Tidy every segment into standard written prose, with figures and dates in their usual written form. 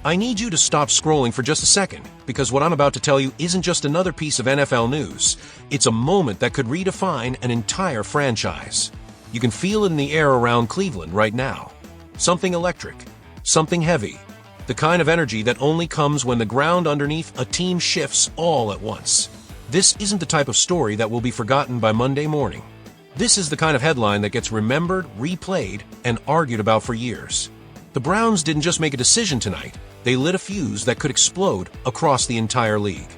I need you to stop scrolling for just a second, because what I'm about to tell you isn't just another piece of NFL news. It's a moment that could redefine an entire franchise. You can feel it in the air around Cleveland right now. Something electric, something heavy, the kind of energy that only comes when the ground underneath a team shifts all at once. This isn't the type of story that will be forgotten by Monday morning. This is the kind of headline that gets remembered, replayed, and argued about for years. The Browns didn't just make a decision tonight. They lit a fuse that could explode across the entire league.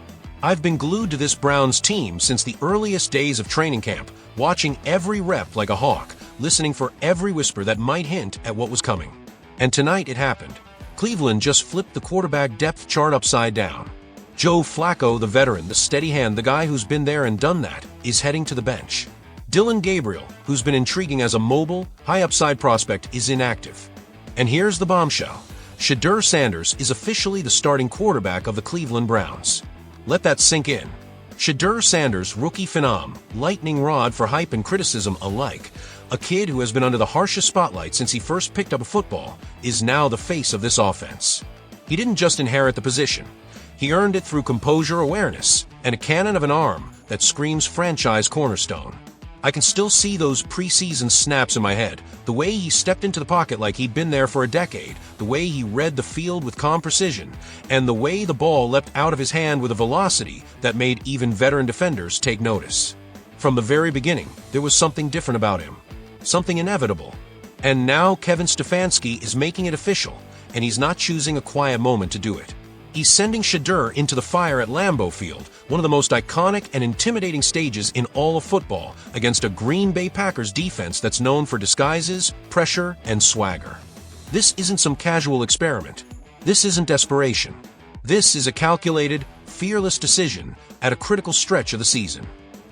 I've been glued to this Browns team since the earliest days of training camp, watching every rep like a hawk, listening for every whisper that might hint at what was coming. And tonight it happened. Cleveland just flipped the quarterback depth chart upside down. Joe Flacco, the veteran, the steady hand, the guy who's been there and done that, is heading to the bench. Dillon Gabriel, who's been intriguing as a mobile, high-upside prospect, is inactive. And here's the bombshell. Shedeur Sanders is officially the starting quarterback of the Cleveland Browns. Let that sink in. Shedeur Sanders, rookie phenom, lightning rod for hype and criticism alike, a kid who has been under the harshest spotlight since he first picked up a football, is now the face of this offense. He didn't just inherit the position. He earned it through composure, awareness, and a cannon of an arm that screams franchise cornerstone. I can still see those preseason snaps in my head, the way he stepped into the pocket like he'd been there for a decade, the way he read the field with calm precision, and the way the ball leapt out of his hand with a velocity that made even veteran defenders take notice. From the very beginning, there was something different about him, something inevitable. And now Kevin Stefanski is making it official, and he's not choosing a quiet moment to do it. He's sending Shedeur into the fire at Lambeau Field, one of the most iconic and intimidating stages in all of football, against a Green Bay Packers defense that's known for disguises, pressure, and swagger. This isn't some casual experiment. This isn't desperation. This is a calculated, fearless decision at a critical stretch of the season.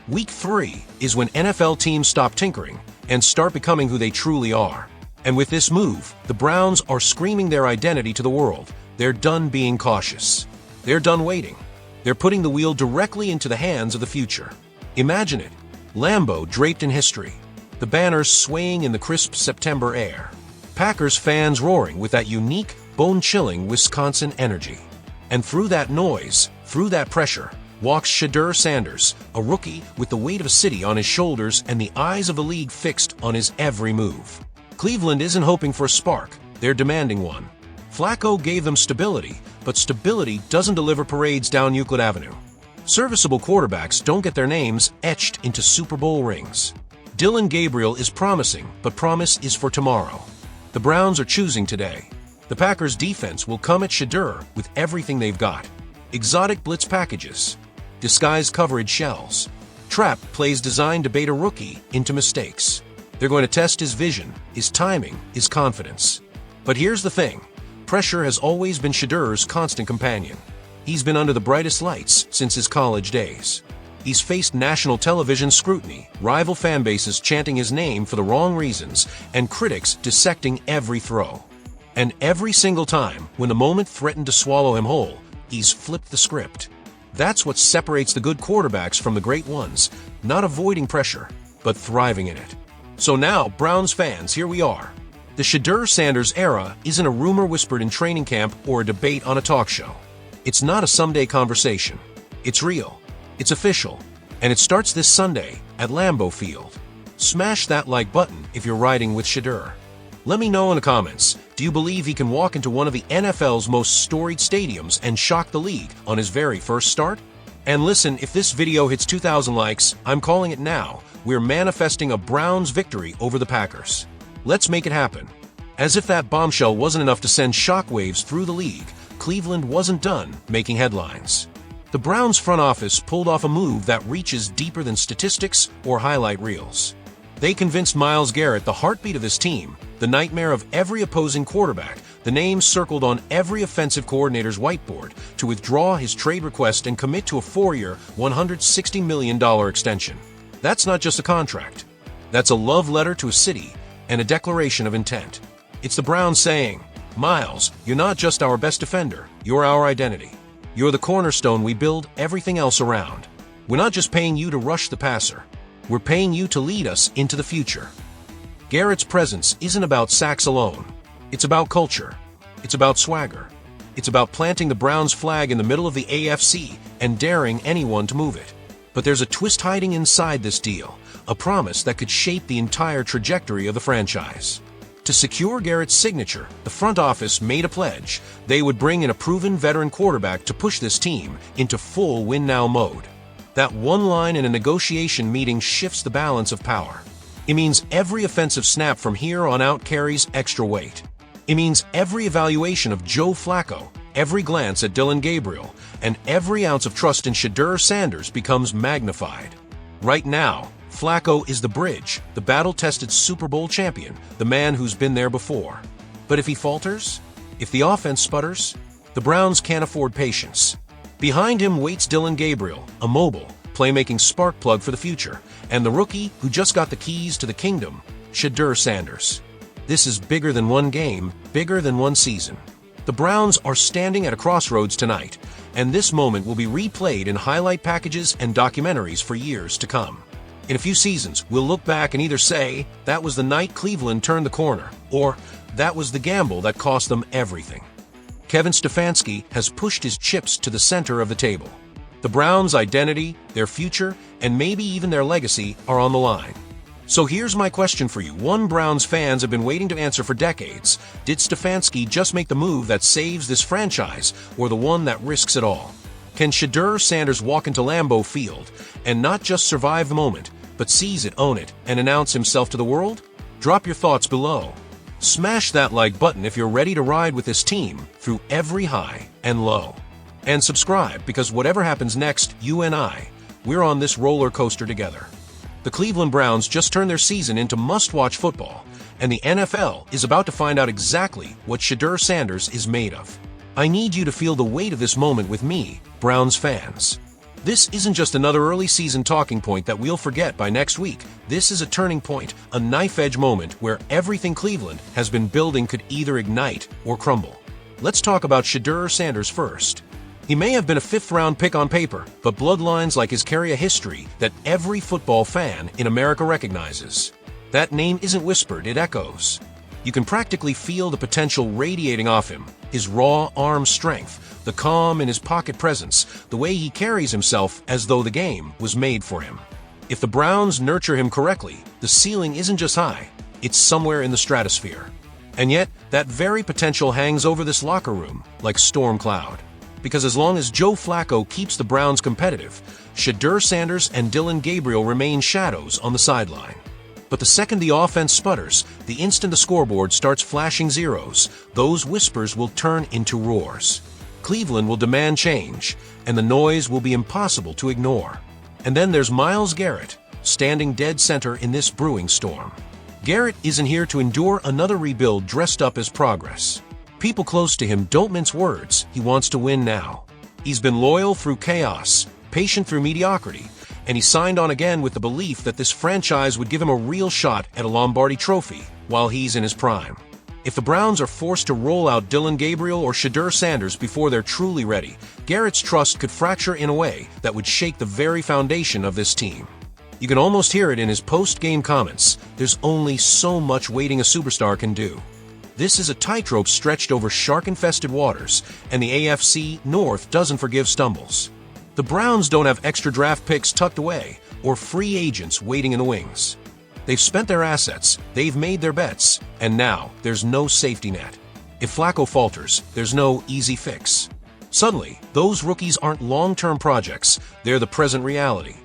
Week 3 is when NFL teams stop tinkering and start becoming who they truly are. And with this move, the Browns are screaming their identity to the world. They're done being cautious. They're done waiting. They're putting the wheel directly into the hands of the future. Imagine it. Lambeau draped in history. The banners swaying in the crisp September air. Packers fans roaring with that unique, bone-chilling Wisconsin energy. And through that noise, through that pressure, walks Shedeur Sanders, a rookie with the weight of a city on his shoulders and the eyes of the league fixed on his every move. Cleveland isn't hoping for a spark. They're demanding one. Flacco gave them stability, but stability doesn't deliver parades down Euclid Avenue. Serviceable quarterbacks don't get their names etched into Super Bowl rings. Dillon Gabriel is promising, but promise is for tomorrow. The Browns are choosing today. The Packers' defense will come at Shedeur with everything they've got. Exotic blitz packages, disguised coverage shells, trap plays designed to bait a rookie into mistakes. They're going to test his vision, his timing, his confidence. But here's the thing. Pressure has always been Shedeur's constant companion. He's been under the brightest lights since his college days. He's faced national television scrutiny, rival fan bases chanting his name for the wrong reasons, and critics dissecting every throw. And every single time, when the moment threatened to swallow him whole, he's flipped the script. That's what separates the good quarterbacks from the great ones, not avoiding pressure, but thriving in it. So now, Browns fans, here we are. The Shedeur Sanders era isn't a rumor whispered in training camp or a debate on a talk show. It's not a someday conversation. It's real. It's official. And it starts this Sunday at Lambeau Field. Smash that like button if you're riding with Shedeur. Let me know in the comments, do you believe he can walk into one of the NFL's most storied stadiums and shock the league on his very first start? And listen, if this video hits 2,000 likes, I'm calling it now. We're manifesting a Browns victory over the Packers. Let's make it happen. As if that bombshell wasn't enough to send shockwaves through the league, Cleveland wasn't done making headlines. The Browns front office pulled off a move that reaches deeper than statistics or highlight reels. They convinced Garrett, the heartbeat of this team, the nightmare of every opposing quarterback, the name circled on every offensive coordinator's whiteboard, to withdraw his trade request and commit to a 4-year, $160 million extension. That's not just a contract. That's a love letter to a city and a declaration of intent. It's the Browns saying, Miles, you're not just our best defender, you're our identity. You're the cornerstone we build everything else around. We're not just paying you to rush the passer. We're paying you to lead us into the future. Garrett's presence isn't about sacks alone. It's about culture. It's about swagger. It's about planting the Browns' flag in the middle of the AFC and daring anyone to move it. But there's a twist hiding inside this deal, a promise that could shape the entire trajectory of the franchise. To secure Garrett's signature, the front office made a pledge. They would bring in a proven veteran quarterback to push this team into full win-now mode. That one line in a negotiation meeting shifts the balance of power. It means every offensive snap from here on out carries extra weight. It means every evaluation of Joe Flacco, every glance at Dillon Gabriel, and every ounce of trust in Shedeur Sanders becomes magnified. Right now, Flacco is the bridge, the battle-tested Super Bowl champion, the man who's been there before. But if he falters, if the offense sputters, the Browns can't afford patience. Behind him waits Dillon Gabriel, a mobile, playmaking spark plug for the future, and the rookie who just got the keys to the kingdom, Shedeur Sanders. This is bigger than one game, bigger than one season. The Browns are standing at a crossroads tonight, and this moment will be replayed in highlight packages and documentaries for years to come. In a few seasons, we'll look back and either say, that was the night Cleveland turned the corner, or that was the gamble that cost them everything. Kevin Stefanski has pushed his chips to the center of the table. The Browns' identity, their future, and maybe even their legacy are on the line. So here's my question for you. One Browns fans have been waiting to answer for decades. Did Stefanski just make the move that saves this franchise, or the one that risks it all? Can Shedeur Sanders walk into Lambeau Field and not just survive the moment, but seize it, own it, and announce himself to the world? Drop your thoughts below. Smash that like button if you're ready to ride with this team through every high and low. And subscribe, because whatever happens next, you and we're on this roller coaster together. The Cleveland Browns just turned their season into must-watch football, and the NFL is about to find out exactly what Shedeur Sanders is made of. I need you to feel the weight of this moment with me, Browns fans. This isn't just another early season talking point that we'll forget by next week. This is a turning point, a knife-edge moment where everything Cleveland has been building could either ignite or crumble. Let's talk about Shedeur Sanders first. He may have been a fifth-round pick on paper, but bloodlines like his carry a history that every football fan in America recognizes. That name isn't whispered, it echoes. You can practically feel the potential radiating off him, his raw arm strength, the calm in his pocket presence, the way he carries himself as though the game was made for him. If the Browns nurture him correctly, the ceiling isn't just high, it's somewhere in the stratosphere. And yet, that very potential hangs over this locker room like a storm cloud. Because as long as Joe Flacco keeps the Browns competitive, Shedeur Sanders and Dillon Gabriel remain shadows on the sideline. But the second the offense sputters, the instant the scoreboard starts flashing zeros, those whispers will turn into roars. Cleveland will demand change, and the noise will be impossible to ignore. And then there's Myles Garrett, standing dead center in this brewing storm. Garrett isn't here to endure another rebuild dressed up as progress. People close to him don't mince words. He wants to win now. He's been loyal through chaos, patient through mediocrity, and he signed on again with the belief that this franchise would give him a real shot at a Lombardi trophy while he's in his prime. If the Browns are forced to roll out Dillon Gabriel or Shedeur Sanders before they're truly ready, Garrett's trust could fracture in a way that would shake the very foundation of this team. You can almost hear it in his post-game comments. There's only so much waiting a superstar can do. This is a tightrope stretched over shark-infested waters, and the AFC North doesn't forgive stumbles. The Browns don't have extra draft picks tucked away or free agents waiting in the wings. They've spent their assets, they've made their bets, and now there's no safety net. If Flacco falters, there's no easy fix. Suddenly, those rookies aren't long-term projects, they're the present reality.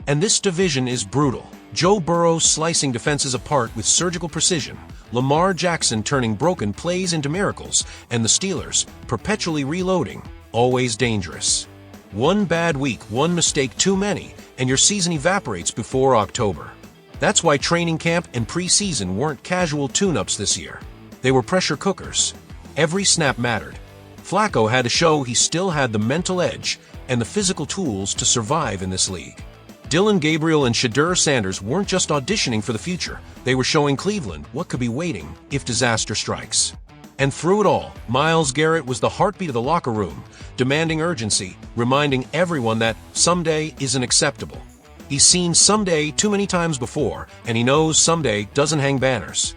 And this division is brutal. Joe Burrow slicing defenses apart with surgical precision, Lamar Jackson turning broken plays into miracles, and the Steelers perpetually reloading, always dangerous. One bad week, one mistake too many, and your season evaporates before October. That's why training camp and preseason weren't casual tune-ups this year. They were pressure cookers. Every snap mattered. Flacco had to show he still had the mental edge and the physical tools to survive in this league. Dillon Gabriel and Shedeur Sanders weren't just auditioning for the future. They were showing Cleveland what could be waiting if disaster strikes. And through it all, Myles Garrett was the heartbeat of the locker room, demanding urgency, reminding everyone that someday isn't acceptable. He's seen someday too many times before, and he knows someday doesn't hang banners.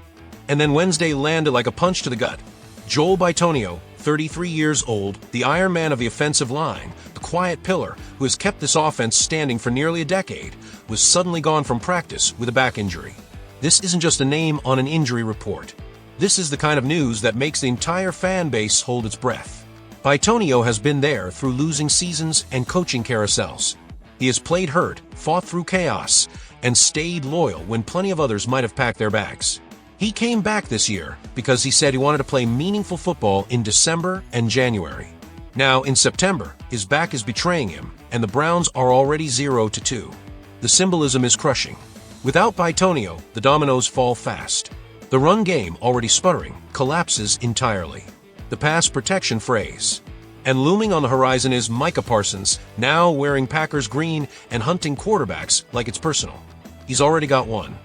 And then Wednesday landed like a punch to the gut. Joel Bitonio, 33 years old, the Iron Man of the offensive line, the quiet pillar who has kept this offense standing for nearly a decade, was suddenly gone from practice with a back injury. This isn't just a name on an injury report. This is the kind of news that makes the entire fan base hold its breath. Bitonio has been there through losing seasons and coaching carousels. He has played hurt, fought through chaos, and stayed loyal when plenty of others might have packed their bags. He came back this year because he said he wanted to play meaningful football in December and January. Now, in September, his back is betraying him, and the Browns are already 0-2. The symbolism is crushing. Without Bitonio, the dominoes fall fast. The run game, already sputtering, collapses entirely. The pass protection frays. And looming on the horizon is Micah Parsons, now wearing Packers green and hunting quarterbacks like it's personal. He's already got one.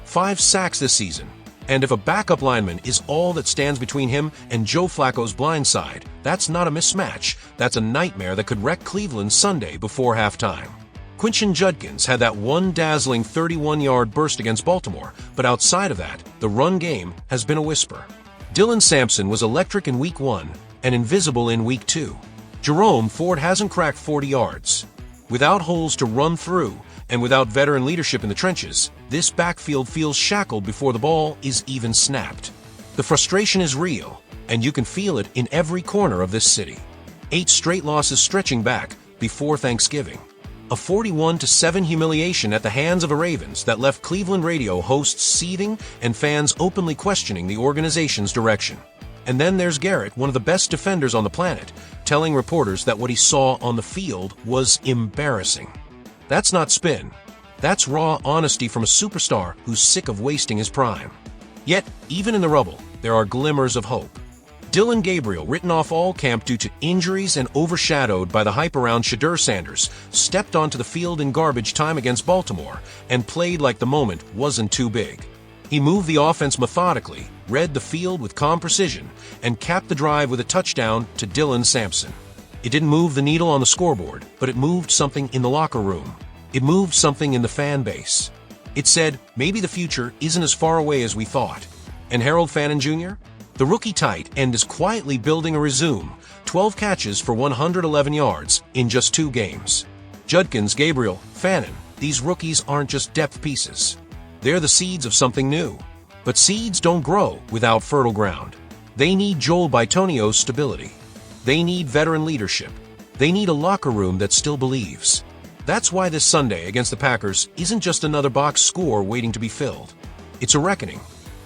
5 sacks this season. And if a backup lineman is all that stands between him and Joe Flacco's blind side, that's not a mismatch. That's a nightmare that could wreck Cleveland Sunday before halftime. Quinton Judkins had that one dazzling 31-yard burst against Baltimore, but outside of that, the run game has been a whisper. Dillon Sampson was electric in Week 1 and invisible in Week 2. Jerome Ford hasn't cracked 40 yards. Without holes to run through, and without veteran leadership in the trenches, this backfield feels shackled before the ball is even snapped. The frustration is real, and you can feel it in every corner of this city. 8 straight losses stretching back before Thanksgiving. A 41-7 humiliation at the hands of the Ravens that left Cleveland radio hosts seething and fans openly questioning the organization's direction. And then there's Garrett, one of the best defenders on the planet, telling reporters that what he saw on the field was embarrassing. That's not spin. That's raw honesty from a superstar who's sick of wasting his prime. Yet, even in the rubble, there are glimmers of hope. Dillon Gabriel, written off all camp due to injuries and overshadowed by the hype around Shedeur Sanders, stepped onto the field in garbage time against Baltimore and played like the moment wasn't too big. He moved the offense methodically, read the field with calm precision, and capped the drive with a touchdown to Dillon Sampson. It didn't move the needle on the scoreboard, but it moved something in the locker room. It moved something in the fan base. It said, maybe the future isn't as far away as we thought. And Harold Fannin Jr.? The rookie tight end is quietly building a resume, 12 catches for 111 yards in just 2 games. Judkins, Gabriel, Fannin, these rookies aren't just depth pieces. They're the seeds of something new. But seeds don't grow without fertile ground. They need Joel Bitonio's stability. They need veteran leadership. They need a locker room that still believes. That's why this Sunday against the Packers isn't just another box score waiting to be filled. It's a reckoning.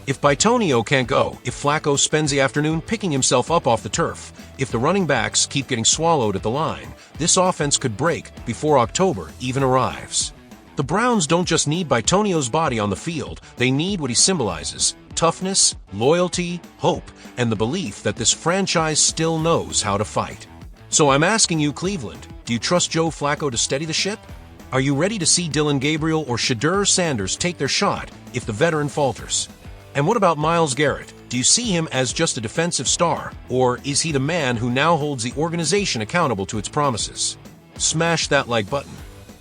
If Bitonio can't go, if Flacco spends the afternoon picking himself up off the turf, if the running backs keep getting swallowed at the line, this offense could break before October even arrives. The Browns don't just need Bitonio's body on the field, they need what he symbolizes: toughness, loyalty, hope, and the belief that this franchise still knows how to fight. So I'm asking you, Cleveland, do you trust Joe Flacco to steady the ship? Are you ready to see Dillon Gabriel or Shedeur Sanders take their shot if the veteran falters? And what about Myles Garrett? Do you see him as just a defensive star, or is he the man who now holds the organization accountable to its promises? Smash that like button.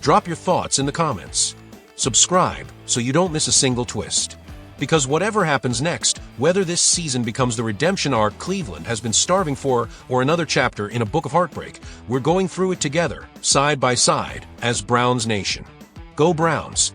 Drop your thoughts in the comments. Subscribe so you don't miss a single twist. Because whatever happens next, whether this season becomes the redemption arc Cleveland has been starving for or another chapter in a book of heartbreak, we're going through it together, side by side, as Browns Nation. Go Browns!